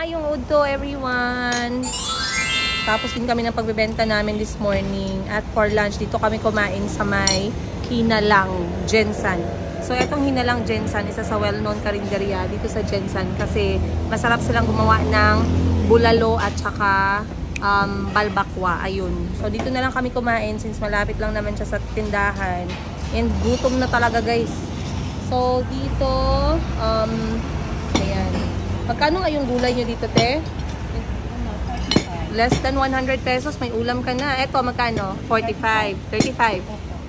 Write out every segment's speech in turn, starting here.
Maayong udto, everyone! Tapos din kami ng pagbebenta namin this morning. At for lunch, dito kami kumain sa may Hinalang Gensan. So, etong Hinalang Gensan, isa sa well-known karinderya dito sa Gensan. Kasi masarap silang gumawa ng bulalo at saka balbakwa. Ayun. So, dito na lang kami kumain since malapit lang naman siya sa tindahan. And gutom na talaga, guys. So, dito, ayan. Magkano nga yung gulay nyo dito, te? Less than 100 pesos, may ulam ka na. Eto, magkano? 45, 35.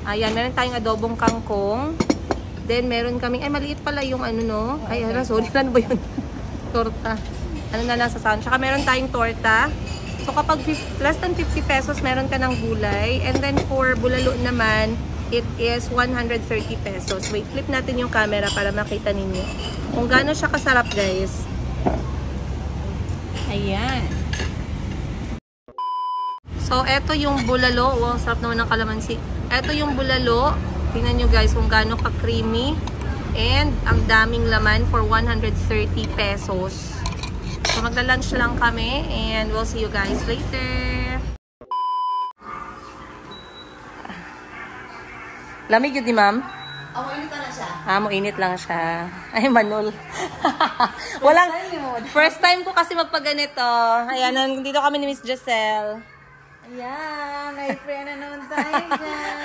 Ayan, meron tayong adobong kangkong. Then, meron kaming, ay, maliit pala yung ano, no? Ay, sorry, ano ba yun? Torta. Ano na lang sa sound. Tsaka meron tayong torta. So, kapag less than 50 pesos, meron ka ng gulay. And then, for bulalo naman, it is 130 pesos. Wait, flip natin yung camera para makita ninyo kung gaano siya kasarap, guys. Ayan. So, eto yung bulalo. Wow, sarap naman ng kalamansi. Eto yung bulalo. Tingnan nyo, guys, kung gaano ka-creamy. And, ang daming laman for 130 pesos. So, magla-lunch lang kami. And, we'll see you guys later. Lamig yun di, ma'am? Mainit lang siya. Mainit lang siya. Ay, manol. Walang, first time ko kasi magpaganito. Ayan, dito kami ni Miss Giselle. Ayan, may friend na naman tayo dyan.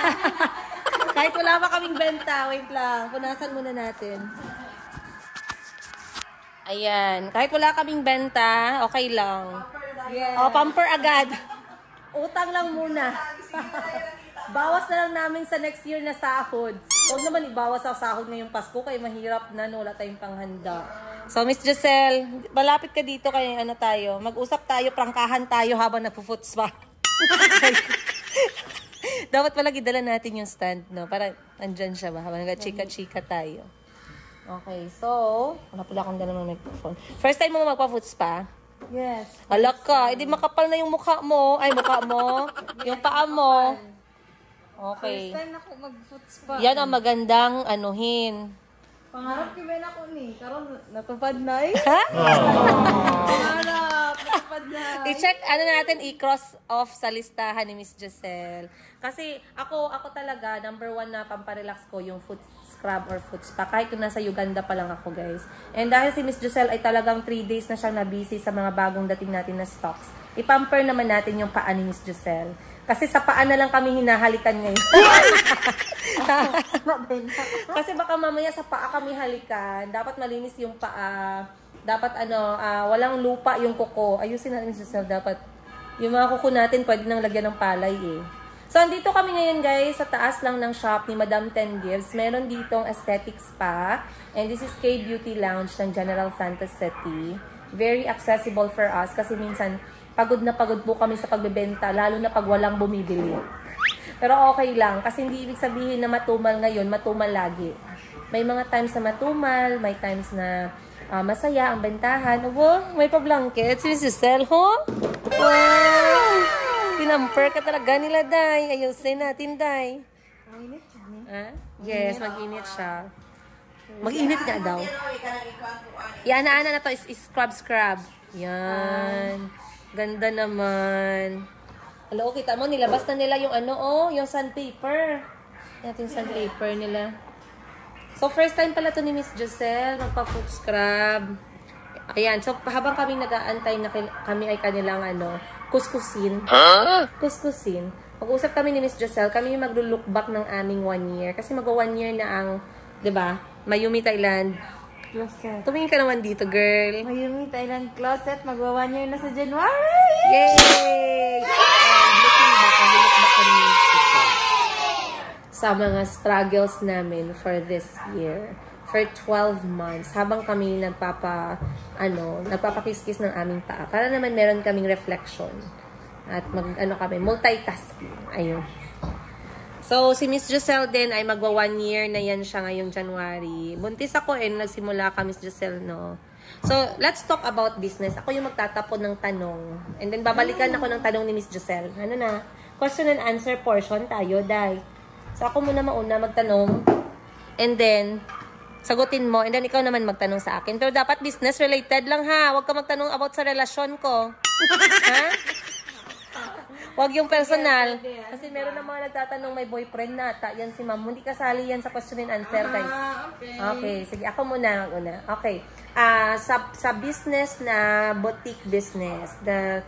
Kahit wala pa kaming benta, wait lang. Punasan muna natin. Ayan, kahit wala kaming benta, okay lang. Yes. O, pamper agad. Utang lang muna. Bawas na lang namin sa next year na sahod. Huwag naman ibawas sa sahod ngayong Pasko kaya mahirap na, no, wala tayong panghanda. So, Miss Giselle, malapit ka dito kaya ano tayo. Mag-usap tayo, prangkahan tayo habang nagpo-foots pa. Dapat pala gidala natin yung stand, no? Para andyan siya ba? Habang nag-chika-chika tayo. Okay, so, wala pala akong dala ng microphone. First time mo magpa-foots pa? Yes. Alak ka, edi makapal na yung mukha mo. Ay, mukha mo. Yung paa mo. Okay. First time ako mag-foots pa. Yan ang magandang anuhin. Pangarap ko ba na ako ni? Karon natupad na eh. Ha? Pangarap, natupad na. I-check, ano natin, i-cross off sa listahan ni Miss Giselle. Kasi ako talaga, number 1 na pamparelax ko yung foot scrub or foot spa. Kahit nasa Uganda pa lang ako, guys. And dahil si Miss Giselle ay talagang 3 days na siyang na-busy sa mga bagong dating natin na stocks, ipamper naman natin yung paa ni Miss Giselle. Kasi sa paa na lang kami hinahalikan ngayon. Kasi baka mamaya sa paa kami halikan. Dapat malinis yung paa. Dapat walang lupa yung kuko. Ayusin natin Miss Giselle. Dapat yung mga kuko natin pwede nang lagyan ng palay eh. So, andito kami ngayon guys sa taas lang ng shop ni Madam Ten Gives. Meron ditong aesthetic spa. And this is K-Beauty Lounge ng General Santos City. Very accessible for us kasi minsan pagod na pagod po kami sa pagbebenta, lalo na pag walang bumibili. Pero okay lang, kasi hindi ibig sabihin na matumal ngayon, matumal lagi. May mga times na matumal, may times na masaya ang bentahan. Wow, may pa-blanket. Si Miss Giselle, ho? Wow! Pinamper ka talaga nila, Day. Ayusin natin, Day. Mainit siya ni? Yes, mag-init siya. Mag-init nga daw. Yan, na to is scrub. Yan. Ganda naman. Hello, kita mo, nilabas na nila yung yung sandpaper. Yan yung sandpaper nila. So, first time pala to ni Miss Giselle, magpa-foot scrub. Ayan, so habang kami nag-aantay na kami ay kanilang kuskusin. Kuskusin. Mag-usap kami ni Miss Giselle, kami yung maglo-look back ng aming 1 year. Kasi mag-1 year na ang, 'di ba? Mayumi Thailand. Closet. Tumingin ka naman dito, girl. Mayumi Thailand Closet. Magwa 1 year na sa January. Yay! And looking back kami sa mga struggles namin for this year. For 12 months. Habang kami nagpapakiskis ng aming paa. Para naman meron kaming reflection. At kami, multitasking. Ayun. So, si Miss Giselle din ay magwa 1 year na yan siya ngayong January. Buntis ako nagsimula ka, Miss Giselle, no? So, let's talk about business. Ako yung magtatapon ng tanong. And then, babalikan ako ng tanong ni Miss Giselle. Ano na? Question and answer portion tayo, Day. So, ako muna mauna magtanong. And then, Sagutin mo, and then ikaw naman magtanong sa akin. Pero dapat business-related lang ha. Huwag ka magtanong about sa relasyon ko. Ha? Huwag yung personal. Kasi meron ng mga nagtatanong may boyfriend na. Yan si ma'am. Hindi kasali yan sa question and answer, guys. Okay. Sige, ako muna. Okay. Sa business na boutique business, na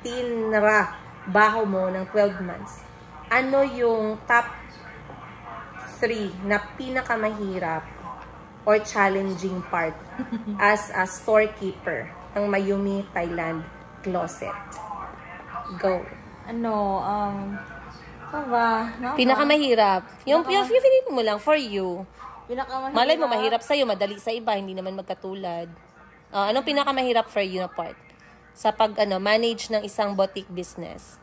tinrabaho mo ng 12 months, ano yung top 3 na pinakamahirap or challenging part as a storekeeper ng Mayumi Thailand Closet? Go. Pinakamahirap. Yung feeling mo lang for you. Malay mo mahirap sa'yo, madali sa iba, hindi naman magkatulad. Anong pinakamahirap for you na part? Sa manage ng isang boutique business?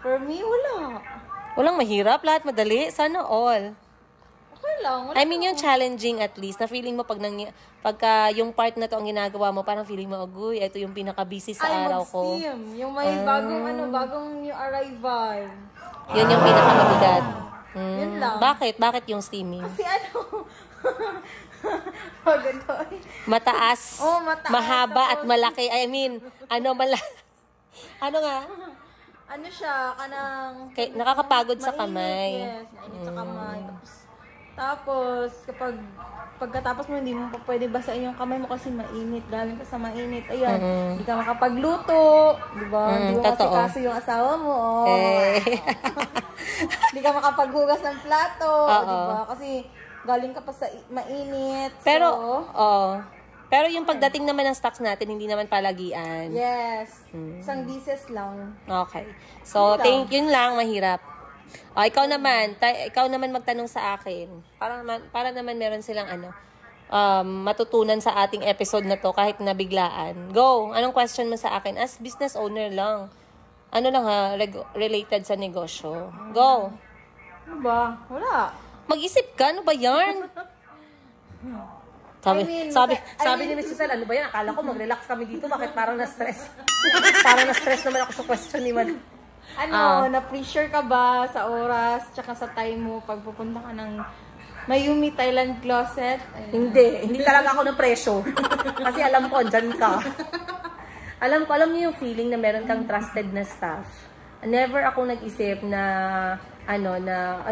For me, wala. Walang mahirap, lahat madali. Sana all. Okay lang. I mean, yung challenging at least, na feeling mo pagka yung part na to ang ginagawa mo, parang feeling mo, agoy, ito yung pinaka-busy sa araw ko. Mag-steam. Yung may bagong yung arrival. Yun yung pinaka-mabigat. Yun lang. Bakit yung steaming? Kasi mataas, mahaba at malaki. I mean, ano nga? Ano siya, nakakapagod sa kamay. Yes, mainit sa kamay. Tapos, pagkatapos mo, hindi mo pa pwede basahin yung kamay mo kasi mainit. Galing ka sa mainit. Ayan, hindi ka makapagluto. Diba? Hindi mo kasi kaso yung asawa mo. Hindi ka makapaghugas ng plato. Diba? Kasi galing ka pa sa mainit. Pero yung pagdating naman ng stocks natin, hindi naman palagian. Yes. Isang dises lang. Okay. So, yun lang, mahirap. Ikaw naman magtanong sa akin. Para naman meron silang matutunan sa ating episode na to kahit nabiglaan. Go! Anong question mo sa akin? As business owner lang. Ano lang ha, related sa negosyo. Go! Ano ba? Wala. Mag-isip ka, ano ba yan? Sabi ni Miss Giselle, ano ba yan? Akala ko mag-relax kami dito, bakit parang na-stress? Parang na-stress naman ako sa question ni Man. Na-pressure ka ba sa oras, tsaka sa time mo, pag pupunta ka ng Mayumi Thailand Closet? Hindi talaga ako na-pressure. Kasi alam ko, dyan ka. Alam niyo yung feeling na meron kang trusted na staff. Never ako nag-isip na ay,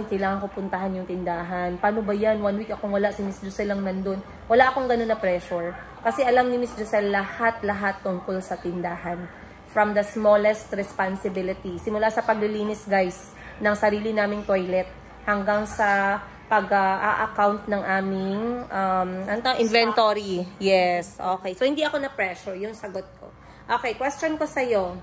kailangan ko puntahan yung tindahan. Paano ba yan? 1 week akong wala, si Miss Giselle lang nandun. Wala akong ganun na pressure. Kasi alam ni Miss Giselle lahat tungkol sa tindahan. From the smallest responsibility. Simula sa paglilinis, guys, ng sarili naming toilet, hanggang sa pag-account ng aming inventory. Yes, okay. So, hindi ako na pressure, yung sagot ko. Okay, question ko sa'yo.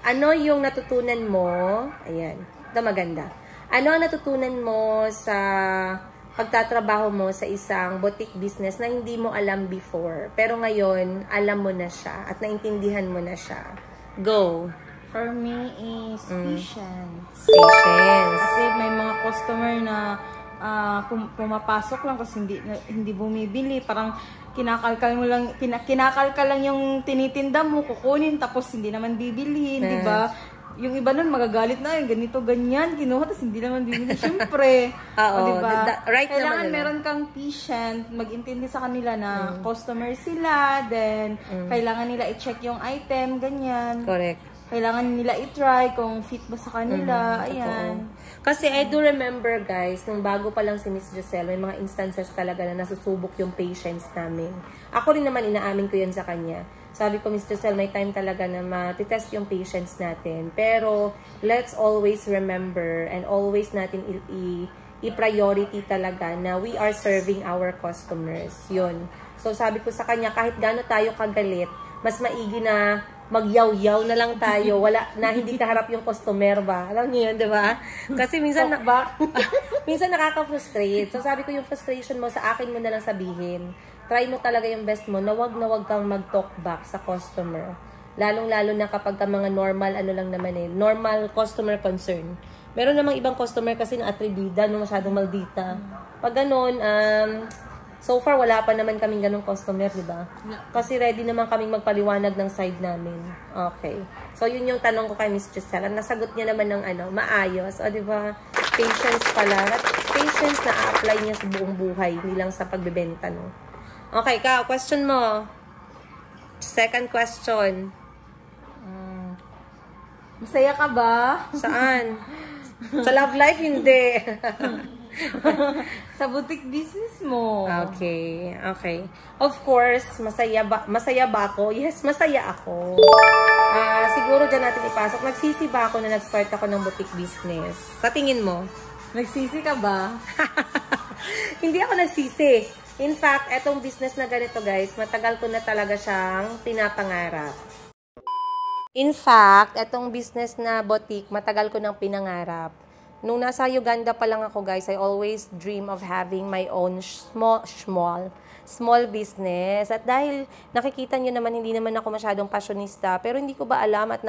Ano yung natutunan mo? Ayan, ito maganda. Ano ang natutunan mo sa pagtatrabaho mo sa isang boutique business na hindi mo alam before, pero ngayon alam mo na siya at naintindihan mo na siya? Go! For me is patience. Kasi may mga customer na pumapasok lang kasi hindi bumibili. Parang kinakalkal lang yung tinitinda mo, kukunin tapos hindi naman bibilhin, di ba? Yung iba nun magagalit na, ganito, ganyan, kinuha, tapos hindi naman bibili. Siyempre, diba? Kailangan meron kang patient, mag-intindi sa kanila na customer sila, then kailangan nila i-check yung item, ganyan. Correct. Kailangan nila i-try kung fit ba sa kanila, ayan. Kasi I do remember, guys, nung bago pa lang si Miss Giselle, may mga instances talaga na nasusubok yung patience namin. Ako rin naman, inaamin ko yan sa kanya. Sabi ko, Miss Giselle, may time talaga na matitest yung patience natin. Pero, let's always remember and always natin i-priority talaga na we are serving our customers. Yun. So, sabi ko sa kanya, kahit gaano tayo kagalit, mas maigi na magyaw-yaw na lang tayo, na hindi kaharap yung customer ba? Alam niyo yun, di ba? Kasi minsan minsan nakaka-frustrate. So, sabi ko, yung frustration mo, sa akin mo na lang sabihin. Try mo talaga yung best mo na wag kang mag-talk back sa customer. Lalong-lalo na kapag ka mga normal, normal customer concern. Meron namang ibang customer kasi na atribida, no, masyadong maldita. Pag ganun, So far, wala pa naman kaming ganung customer, di ba? Kasi ready naman kaming magpaliwanag ng side namin. Okay. So, yun yung tanong ko kay Miss Giselle. Nasagot niya naman ng maayos. O, di ba? Patience pala. Patience na a-apply niya sa buong buhay, hindi lang sa pagbebenta, no? Okay, ikaw, question mo. Second question. Masaya ka ba? Saan? Sa love life, hindi. Sa boutique business mo. Okay, okay. Of course, masaya ba ako? Yes, masaya ako. Siguro dyan natin ipasok. Nagsisi ba ako na nag-start ako ng boutique business? Sa tingin mo? Nagsisi ka ba? Hindi ako nagsisi. In fact, etong business na ganito guys, matagal ko na talaga siyang pinapangarap. In fact, etong business na boutique, matagal ko nang pinangarap. Nung nasa Uganda pa lang ako guys, I always dream of having my own small business. At dahil nakikita nyo naman, hindi naman ako masyadong passionista, pero hindi ko ba alam at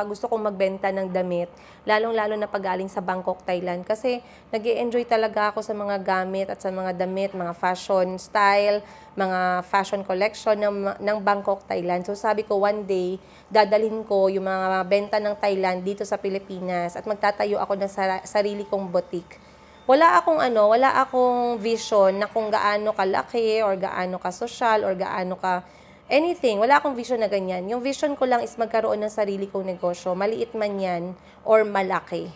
gusto kong magbenta ng damit, lalong-lalo na pagaling sa Bangkok, Thailand. Kasi nag-i-enjoy talaga ako sa mga gamit at sa mga damit, mga fashion style, mga fashion collection ng Bangkok, Thailand. So sabi ko, one day, dadalhin ko yung mga benta ng Thailand dito sa Pilipinas at magtatayo ako ng sarili kong boutique. Wala akong vision na kung gaano kalaki or gaano ka social or gaano ka anything. Wala akong vision na ganyan. Yung vision ko lang is magkaroon ng sarili kong negosyo, maliit man yan or malaki.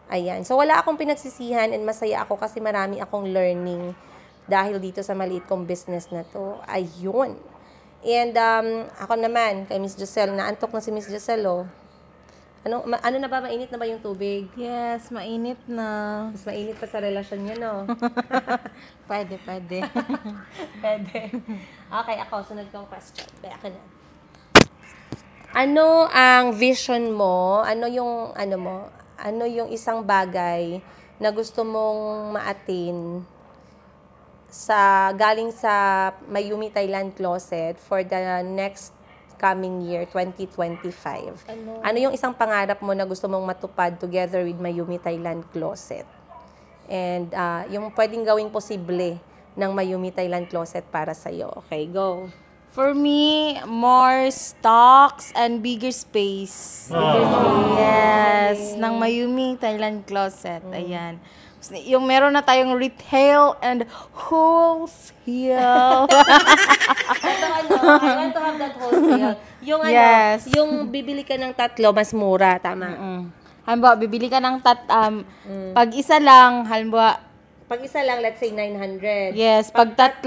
Ayan. So wala akong pinagsisihan and masaya ako kasi marami akong learning dahil dito sa maliit kong business na to. Ayun. And ako naman, kay Miss Giselle, naantok na si Miss Giselle, oh. Ano na ba? Mainit na ba yung tubig? Yes, mainit na. Mas mainit pa sa relasyon niya, no? Pwede. Pwede. Okay, ako. Sunod kong question. Baka na. Ano ang vision mo? Ano yung isang bagay na gusto mong ma-attain galing sa Mayumi Thailand Closet for the next coming year, 2025. Ano yung isang pangarap mo na gusto mong matupad together with Mayumi Thailand Closet? And yung pwedeng gawing posible ng Mayumi Thailand Closet para sa'yo. Okay, go. For me, more stocks and bigger space. Yes, ng Mayumi Thailand Closet. Ayan. Yung meron na tayong retail and wholesale. I want to have that wholesale. Yung yes. Yung bibili ka ng 3, mas mura, tama? Halimbawa, bibili ka ng pag isa lang, halimbawa, pag isa lang, let's say 900. Yes, pag 3,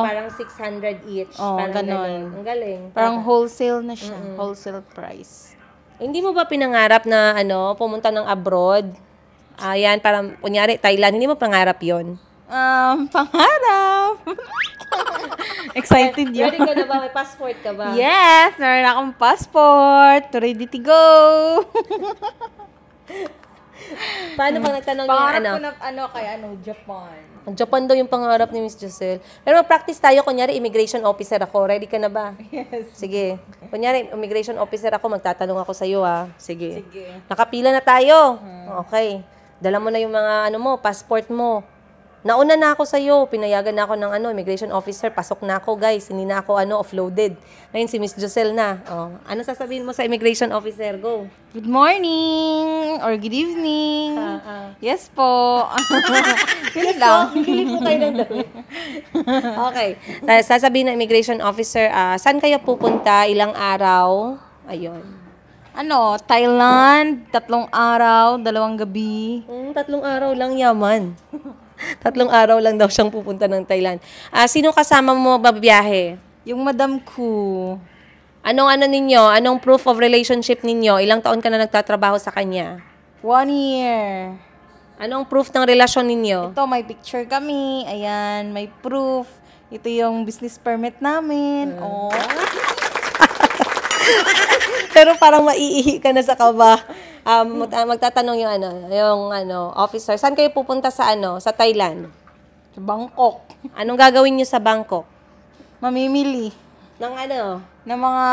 parang 600 each. Oh, parang ganon. Ang galing. Parang wholesale na siya. Wholesale price. Hindi mo ba pinangarap na pumunta ng abroad? Ayan, parang, kunyari, Thailand, hindi mo pangarap yon? Pangarap. Excited yun. Ready ka na ba? May passport ka ba? Yes, meron akong passport. Ready to go. Paano pag nagtanong pangarap ko Japan. Japan daw yung pangarap ni Miss Giselle. Pero mag-practice tayo, kunyari, immigration officer ako. Ready ka na ba? Yes. Sige. Kunyari, immigration officer ako, magtatanong ako sa'yo, ha? Sige. Nakapila na tayo. Okay. Dala mo na yung mga, passport mo. Nauna na ako sa'yo. Pinayagan na ako ng immigration officer. Pasok na ako, guys. Hindi na ako, offloaded. Ngayon, si Miss Giselle na. Oh. Ano sasabihin mo sa immigration officer? Go. Good morning or good evening. Yes po. Yun lang. Bili po kayo ng damit. Okay. Sasabihin ng immigration officer, saan kayo pupunta? Ilang araw? Ayun. Thailand, 3 araw, 2 gabi. 3 araw lang, yaman. 3 araw lang daw siyang pupunta ng Thailand. Sino kasama mo babiyahe? Yung madam ko. Anong proof of relationship ninyo? Ilang taon ka na nagtatrabaho sa kanya? 1 year. Anong proof ng relasyon ninyo? Ito, may picture kami. Ayan, may proof. Ito yung business permit namin. Oh. Pero parang maiihi ka na sa kaba. Magtatanong yung officer, saan kayo pupunta sa Thailand? Sa Bangkok. Anong gagawin niyo sa Bangkok? Mamimili. Ng ng mga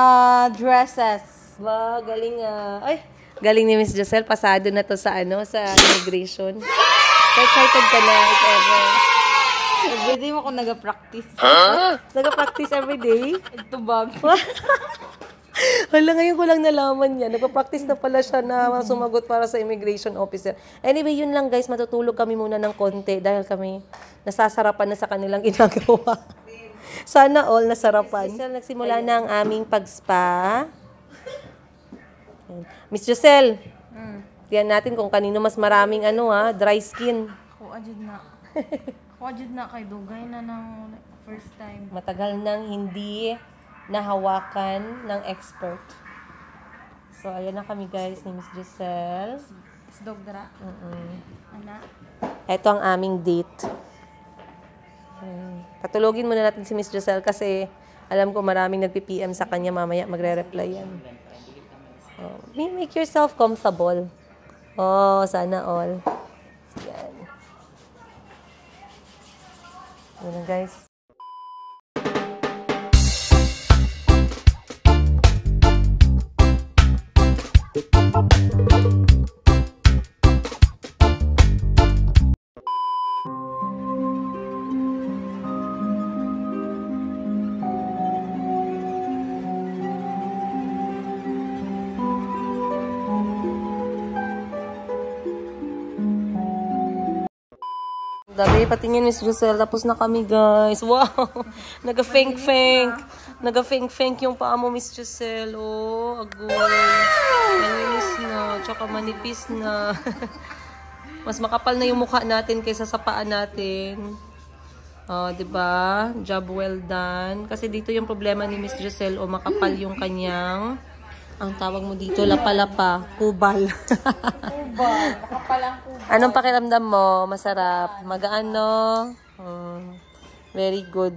dresses. Ba, galing Ay, galing ni Miss Giselle. Pasado na to sa sa immigration. So excited ka na, if ever. Everyday mo ako nag-practice. Nag-practice everyday? Ito bag. Hala, ngayon ko lang nalaman yan. Nagpa-practice na pala siya na sumagot para sa immigration officer. Anyway, yun lang guys. Matutulog kami muna ng konti dahil kami nasasarapan na sa kanilang ginagawa. Sana all nasarapan. Nagsimula na ang aming pag-spa. Miss Giselle, tiyan natin kung kanino mas maraming dry skin. Kuajid na. Kuajid na kay dugay na ng first time. Matagal nang hindi nahawakan ng expert. So, ayan na kami guys ni Miss Giselle. Isdog dara. Ana. Ito ang aming date. Patulogin muna natin si Miss Giselle kasi alam ko maraming nagpi-PM sa kanya mamaya magre-reply yan. So, make yourself comfortable. Oh, sana all. Yan. Yan guys. Dabi, patingin Miss Giselle. Tapos na kami, guys. Wow! Naga-fink-fink. Naga-fink-fink yung paa mo, Miss Giselle. Oh, agoy. Maninis na. Tsaka manipis na. Mas makapal na yung mukha natin kaysa sa paa natin. Oh, diba? Job well done. Kasi dito yung problema ni Miss Giselle. O, makapal yung kanyang... Ang tawag mo dito, lapa-lapa. Kubal. Kubal. Nakapalang kubal. Anong pakiramdam mo? Masarap. Magaan, no? Very good.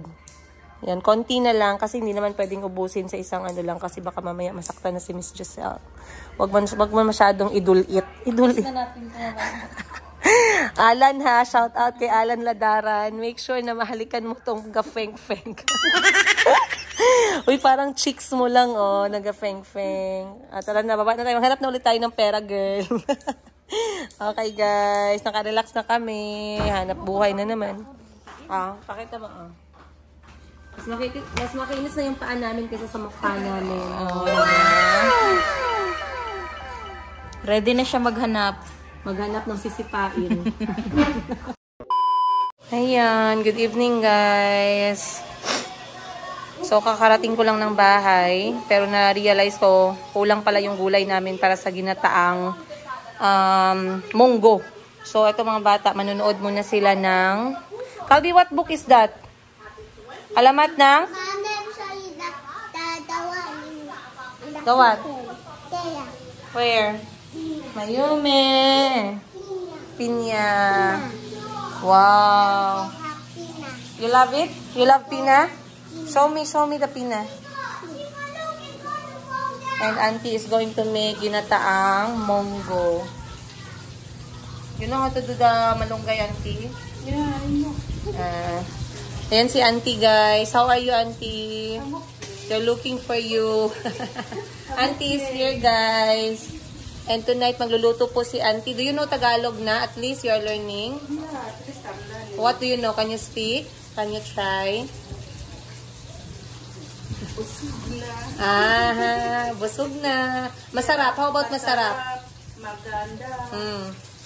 Yan, konti na lang kasi hindi naman pwedeng ubusin sa isang lang kasi baka mamaya masaktan na si Miss Giselle. Wag man masyadong idulit. Idulit. Na natin ito Alan ha, shout out kay Alan Ladaran. Make sure na mahalikan mo tong ga-feng-feng. Uy, parang chicks mo lang, naga-feng-feng. Tara na, baba na tayo. Hanap na ulit tayo ng pera, girl. Okay, guys. Naka-relax na kami. Hanap buhay na naman. Pakita mo, Mas makinis na yung paa namin kaysa sa mukha namin. Ready na siya maghanap. Maghanap ng sisipain. Ayan. Good evening, guys. So, kakarating ko lang ng bahay. Pero na-realize ko, kulang pala yung gulay namin para sa ginataang munggo. So, ito mga bata, manunood muna sila ng... Calvi, what book is that? Alamat ng? The what? Where? Mayume. Pinya. Wow. You love it? You love Pina? Show me the Pina. And Auntie is going to make ginataang munggo. You know how to do the malunggay, Auntie? Yeah, I know. Ayan si Auntie, guys. How are you, Auntie? They're looking for you. Auntie is here, guys. And tonight, magluluto po si Auntie. Do you know Tagalog na? At least you are learning. Yeah, at least I'm learning. What do you know? Can you speak? Can you try? Busog na. Busog na. Masarap. How about masarap? Maganda.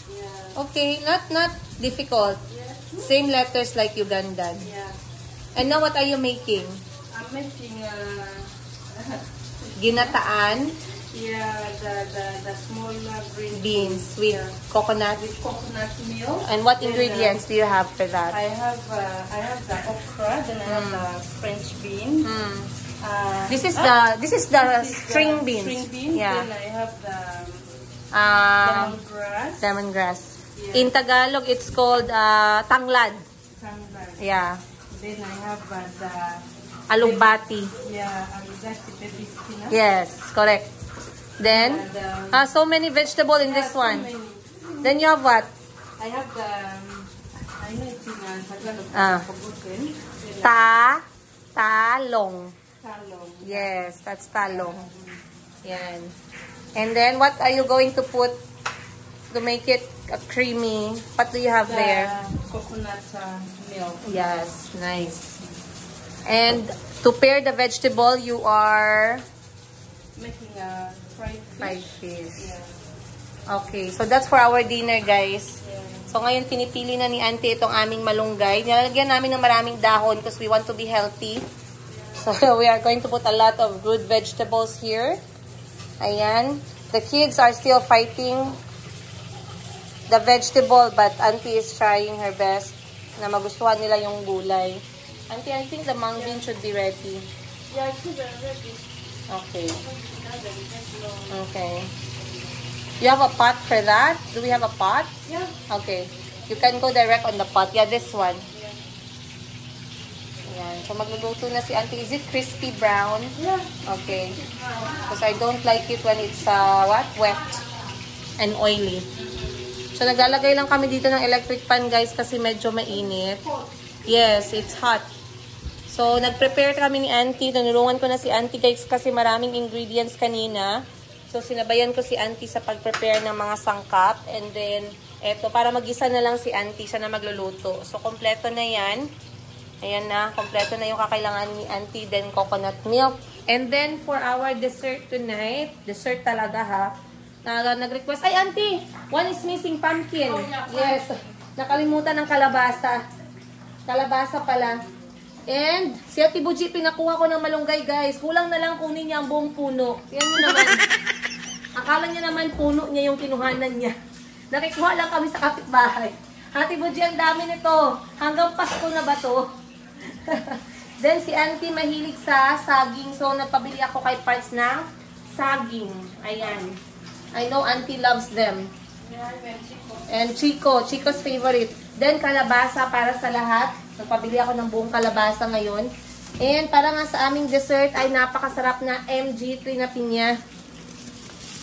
Yeah. Okay, not difficult. Yeah. Same letters like Ugandan. Yeah. And now, what are you making? I'm making Ginataan the small green beans with coconut. with coconut milk. And what ingredients do you have for that? I have the okra, then I have the French beans. This is the string beans. String beans. Yeah. Then I have the lemongrass. Lemongrass. Yeah. In Tagalog, it's called tanglad. Tanglad. Yeah. Then I have the Alugbati. alugbati, baby spinach. Yes, correct. Then, so many vegetables in this so one. many. Then you have what? I have the I know it's in Tagalog. Pagutin. Talong. Talong. Yes, that's talong. Yan. And then, what are you going to put to make it creamy? What do you have there? coconut milk. Yes, nice. And to pair the vegetable, you are Making a fried fish. Yeah. Okay, so that's for our dinner, guys. Yeah. So ngayon, pinipili na ni Auntie itong aming malunggay. Nilalagyan namin ng maraming dahon because we want to be healthy. So we are going to put a lot of good vegetables here. Ayan. The kids are still fighting the vegetable, but Auntie is trying her best na magustuhan nila yung gulay. Auntie, I think the mung bean should be ready. Yeah, it's ready. Okay. Okay. You have a pot for that? Do we have a pot? Yeah. Okay. You can go direct on the pot. Yeah, this one. Ayan. So, magluluto na si Auntie. Is it crispy brown? Yeah. Okay. Because I don't like it when it's, wet and oily. So, naglalagay lang kami dito ng electric pan, guys, kasi medyo mainit. Yes, it's hot. So, nag-prepare kami ni Auntie. Tinulungan ko na si Auntie, guys, kasi maraming ingredients kanina. So, sinabayan ko si Auntie sa pag-prepare ng mga sangkap. And then, eto, para mag-isa na lang si Auntie, siya na magluluto. So, kompleto na yan. Ayan na, kompleto na yung kakailangan ni Auntie. Then, coconut milk. And then, for our dessert tonight, dessert talaga ha, nag-request, ay Auntie, one is missing pumpkin. Oh, yeah. Yes, nakalimutan ng kalabasa. Kalabasa pala. And, si Ate Buji, pinakuha ko ng malunggay, guys. Kulang na lang kunin niya ang buong puno. Yan yun naman. Akala niya naman puno niya yung kinuhanan niya. Nakikuha lang kami sa kapitbahay. Ate Buji, ang dami nito. Hanggang Pasko na ba to? Then, si Auntie mahilig sa saging. So, nagpabili ako kay Parts ng saging. Ayan. I know Auntie loves them. And Chico. Chico's favorite. Then, kalabasa para sa lahat. Nagpabili ako ng buong kalabasa ngayon. And para nga sa aming dessert ay napakasarap na MG3 na pinya.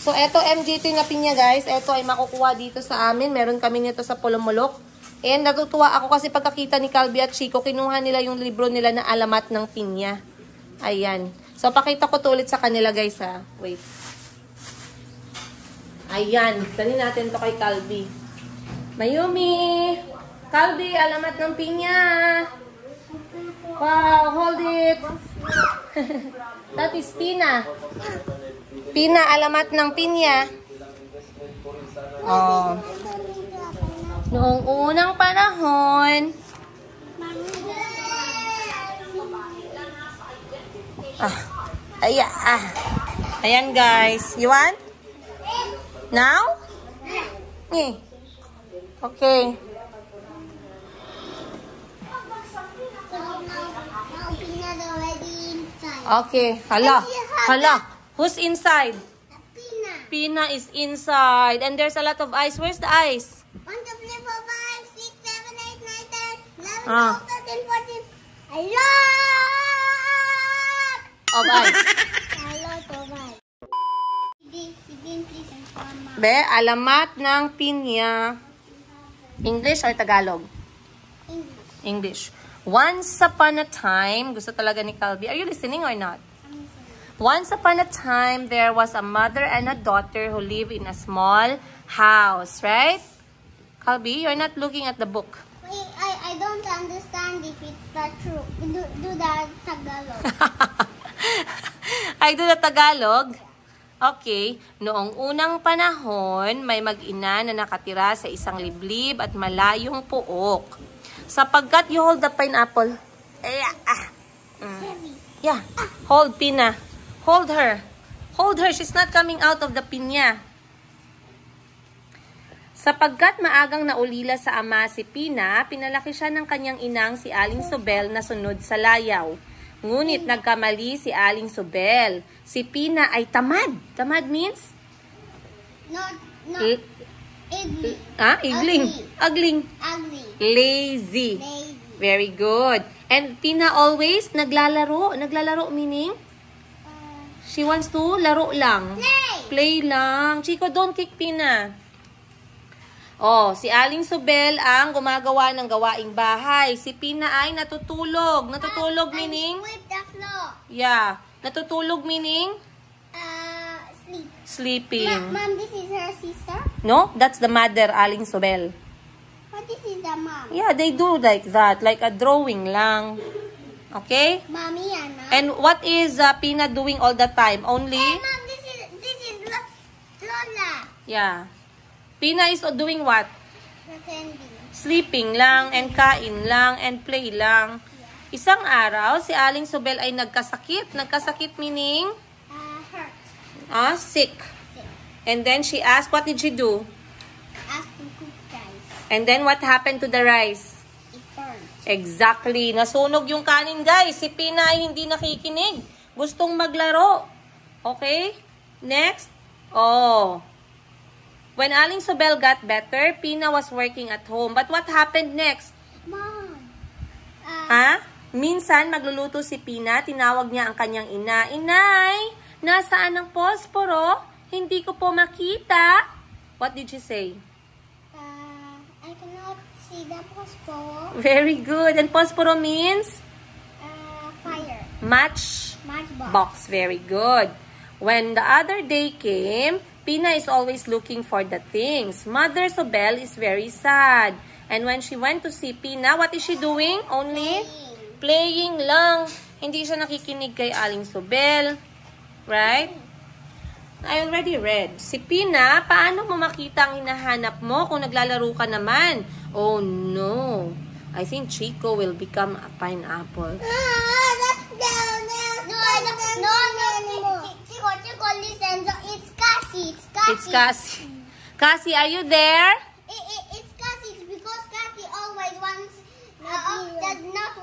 So, eto MG3 na pinya, guys. Eto ay makukuha dito sa amin. Meron kami nito sa Pulumulok. And natutuwa ako kasi pagkakita ni Calby at Chico, kinuha nila yung libro nila na Alamat ng Pinya. Ayan. So, pakita ko to ulit sa kanila, guys, ha. Wait. Ayan. Dali natin to kay Calby. Mayumi! Calby, Alamat ng Pinya! Wow, hold it! That is Pina. Pina, Alamat ng Pinya. Oh. Noong unang panahon, ayan guys. You want? Now? Okay. Okay. Hala. Who's inside? Pina is inside. And there's a lot of ice. Where's the ice? 1, 2, 3, 4, 5, 6, 7, 8, 9, 10, 11, Ah. 12, 13, 14. A lot Of ice. of ice. Sige, please, Mama. Be, alamat ng pinya. English or Tagalog? English. Once upon a time, gusto talaga ni Calby. Are you listening or not? Once upon a time, there was a mother and a daughter who lived in a small house, right? Calby, you're not looking at the book. Wait, I don't understand if it's that true. Do that Tagalog. I do the Tagalog? Okay. Noong unang panahon, may mag-ina na nakatira sa isang liblib at malayong puok. Sapagkat you hold the pineapple. Yeah. Hold, Pina. Hold her. Hold her. She's not coming out of the pinya. Sapagkat maagang naulila sa ama si Pina, pinalaki siya ng kanyang inang si Aling Sobel na sunod sa layaw. Ngunit nagkamali si Aling Sobel. Si Pina ay tamad. Tamad means? No. Igling. Igling. Agling. Ugly. Lazy. Very good. And Pina always naglalaro. Naglalaro meaning? She wants to laro lang. Play lang. Chico, don't kick Pina. Oh, si Aling Sobel ang gumagawa ng gawaing bahay. Si Pina ay natutulog. Natutulog meaning? Sweep the floor. Yeah. Natutulog meaning? Sleep. Sleeping. Mom, this is her sister? No, that's the mother, Aling Sobel. What this is the mom. Yeah, they do like that. Like a drawing lang. Okay? Mommy and mom. And what is Pina doing all the time? Only? Hey, mom, this is Lola. Yeah. Pina is doing what? The candy. Sleeping lang, and kain lang, and play lang. Isang araw, si Aling Sobel ay nagkasakit. Nagkasakit meaning? Hurt. Sick. And then she asked, what did she do? Ask to cook rice. And then what happened to the rice? It burned. Exactly. Nasunog yung kanin, guys. Si Pina ay hindi nakikinig. Gustong maglaro. Okay? Next. When Aling Sobel got better, Pina was working at home. But what happened next? Mom. Minsan, magluluto si Pina. Tinawag niya ang kanyang ina. Inay, nasaan ang posporo? Hindi ko po makita. What did she say? I cannot see the posporo. Very good. And posporo means? Fire. Matchbox. Very good. When the other day came, Pina is always looking for the things. Mother Sobel is very sad. And when she went to see Pina, what is she doing? Only? Playing lang. Hindi siya nakikinig kay Aling Sobel. Right? I already read. Si Pina, paano mo makita ang hinahanap mo kung naglalaro ka naman? Oh no. I think Chico will become a pineapple. Chico, listen. It's Cassie. It's Cassie. Cassie, are you there? It's Cassie because Cassie always does not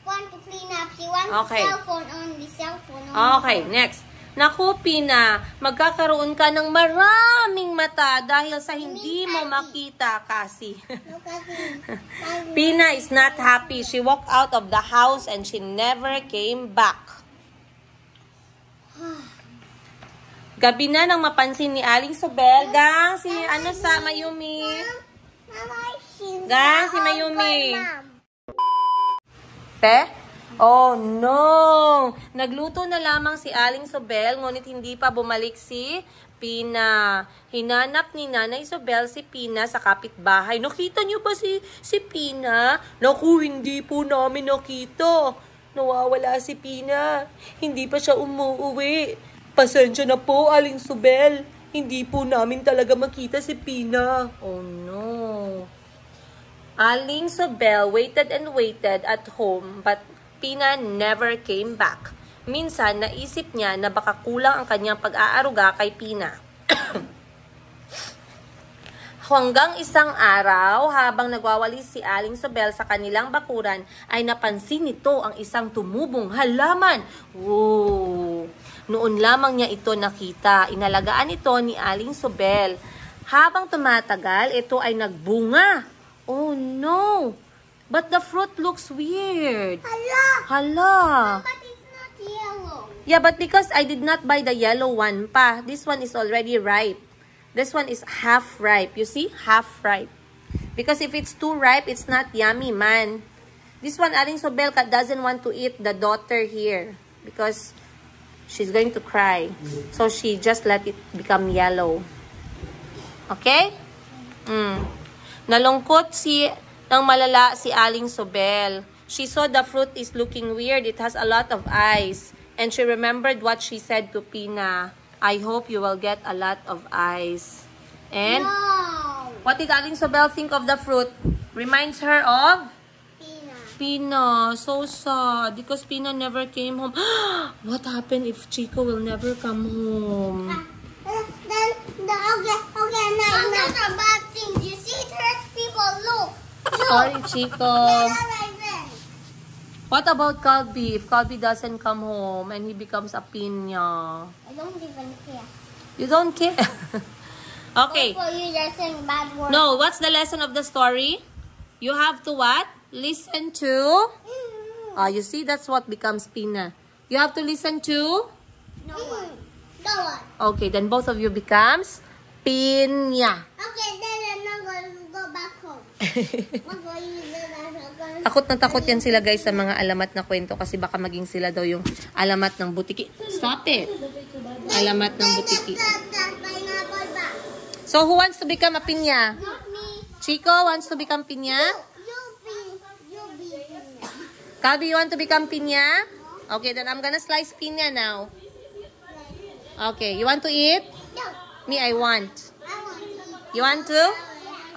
want to clean up. She wants cell phone only. Okay, next. Naku, Pina, magkakaroon ka ng maraming mata dahil sa hindi mo makita, Cassie. No, Cassie. Pina is not happy. She walked out of the house and she never came back. Gabi na nang mapansin ni Aling Sobel. Gang, si Mayumi. Gang, si Mayumi. Oh no! Nagluto na lamang si Aling Sobel, ngunit hindi pa bumalik si Pina. Hinanap ni Nanay Sobel si Pina sa kapitbahay. Nakita niyo ba si Pina? Naku, hindi po namin nakita. Nawawala si Pina. Hindi pa siya umuwi. Pasensya na po, Aling Sobel. Hindi po namin talaga makita si Pina. Oh no. Aling Sobel waited and waited at home, but Pina never came back. Minsan, naisip niya na baka kulang ang kanyang pag-aaruga kay Pina. Hanggang isang araw, habang nagwawalis si Aling Sobel sa kanilang bakuran, ay napansin nito ang isang tumubong halaman. Whoa! Noon lamang niya ito nakita. Inalagaan ito ni Aling Sobel. Habang tumatagal, ito ay nagbunga. Oh no! But the fruit looks weird. Hala! But it's not yellow. Yeah, but because I did not buy the yellow one pa, this one is already ripe. This one is half ripe. You see? Half ripe. Because if it's too ripe, it's not yummy, man. This one, Aling Sobel doesn't want to eat the daughter here. Because she's going to cry. So she just let it become yellow. Okay? Nalungkot ng malala si Aling Sobel. She saw the fruit is looking weird. It has a lot of eyes. And she remembered what she said to Pina. I hope you will get a lot of eyes. And No. what did Aling Sobel think of the fruit? Reminds her of? Pina. So sad. Because Pina never came home. What happened if Chico will never come home? Okay, that's a bad thing. You see, it hurts people. Look. Sorry, Chico. Like this. What about Calby? If Calby doesn't come home and he becomes a Pina? I don't even care. You don't care? Okay. For you, you're saying bad words. No, what's the lesson of the story? You have to what? Listen to? You see, that's what becomes Pina. You have to listen to? No one. No one. Okay, then both of you becomes Pina. Okay, then I'm not going to go back home. Takot na takot yan sila guys sa mga alamat na kwento kasi baka maging sila daw yung alamat ng butiki. Stop it! Alamat ng butiki. So who wants to become a pinya? Not me. Chico wants to become piña? You'll be Calvi, you want to become piña? Okay, then I'm gonna slice piña now. Okay, you want to eat? No, Me, I want. I want to eat. You want to?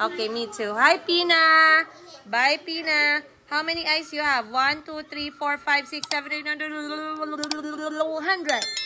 Okay, me too. Hi, Pina. Bye, Pina. How many eyes you have? 1, 2, 3, 4, 5, 6, 7, 8, 9, 10, 100.